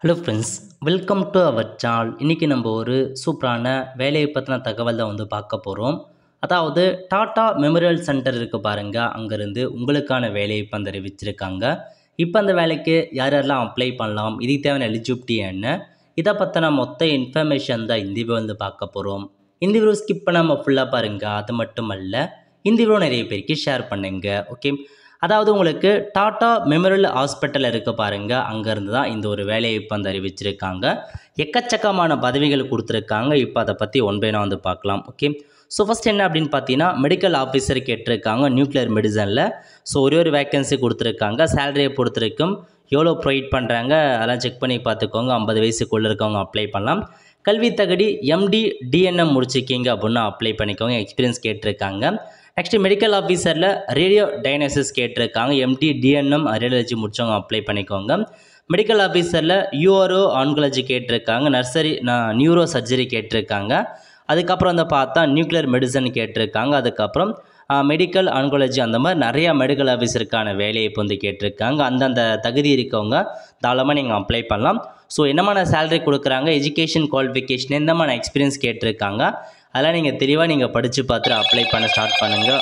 Hello friends, welcome to our channel. இன்றைக்கி நம்ம ஒரு சூப்பரான வேலையை பற்றின தகவல் தான் பார்க்க போகிறோம். அதாவது டாடா மெமோரியல் சென்டர் இருக்குது பாருங்கள், அங்கேருந்து உங்களுக்கான வேலையை இப்போ அறிவிச்சிருக்காங்க. இப்போ அந்த வேலைக்கு யார் யாரெல்லாம் அப்ளை பண்ணலாம், இதுக்கு தேவையான எலிஜிபிலிட்டி என்ன, இதை பற்றின மொத்த இன்ஃபர்மேஷன் தான் இந்த வீடியோ பார்க்க போகிறோம். இந்த வீடியோ ஸ்கிப் பண்ணாமல் ஃபுல்லாக பாருங்கள். அது மட்டும் அல்ல, இந்த வீடியோ நிறைய பேருக்கு ஷேர் பண்ணுங்கள். ஓகே, அதாவது உங்களுக்கு டாடா மெமோரியல் ஹாஸ்பிட்டல் இருக்க பாருங்கள், அங்கேருந்து தான் இந்த ஒரு வேலையை இப்போ அறிவிச்சிருக்காங்க. எக்கச்சக்கமான பதவிகள் கொடுத்துருக்காங்க. இப்போ அதை பற்றி ஒன் பை ஒன் பார்க்கலாம். ஓகே, ஸோ ஃபஸ்ட் என்ன அப்படின்னு பார்த்தீங்கன்னா, மெடிக்கல் ஆஃபீஸர் கேட்டிருக்காங்க நியூக்ளியர் மெடிசனில். ஸோ ஒரு வேக்கன்சி கொடுத்துருக்காங்க. சேலரியை பொறுத்திருக்கும், எவ்வளோ ப்ரொவைட் பண்ணுறாங்க அதெல்லாம் செக் பண்ணி பார்த்துக்கோங்க. 50 வயசுக்குள்ளே இருக்கவங்க அப்ளை பண்ணலாம். கல்வி தகுதி MD DNM முடிச்சிக்கிங்க அப்படின்னா அப்ளை பண்ணிக்கோங்க. எக்ஸ்பீரியன்ஸ் கேட்டிருக்காங்க. நெக்ஸ்ட்டு மெடிக்கல் ஆஃபீஸரில் ரேடியோ டயக்னோசிஸ் கேட்டிருக்காங்க. MD DNM ரேடியாலஜி முடித்தவங்க அப்ளை பண்ணிக்கோங்க. மெடிக்கல் ஆஃபீஸரில் URO ஆன்காலஜி கேட்டிருக்காங்க. நியூரோ சர்ஜரி கேட்டிருக்காங்க. அதுக்கப்புறம் பார்த்தா நியூக்ளியர் மெடிசன் கேட்டிருக்காங்க. அதுக்கப்புறம் மெடிக்கல் ஆன்காலஜி, அந்த மாதிரி நிறையா மெடிக்கல் ஆஃபீஸருக்கான வேலையை இப்போ கேட்டிருக்காங்க. அந்தந்த தகுதி இருக்கவங்க தாராளமாக நீங்கள் அப்ளை பண்ணலாம். ஸோ என்னமான சேலரி கொடுக்குறாங்க, எஜுகேஷன் குவாலிஃபிகேஷன், எந்தமான எக்ஸ்பீரியன்ஸ் கேட்டிருக்காங்க, அதெல்லாம் நீங்கள் தெளிவாக படித்து பார்த்துட்டு அப்ளை பண்ண ஸ்டார்ட் பண்ணுங்கள்.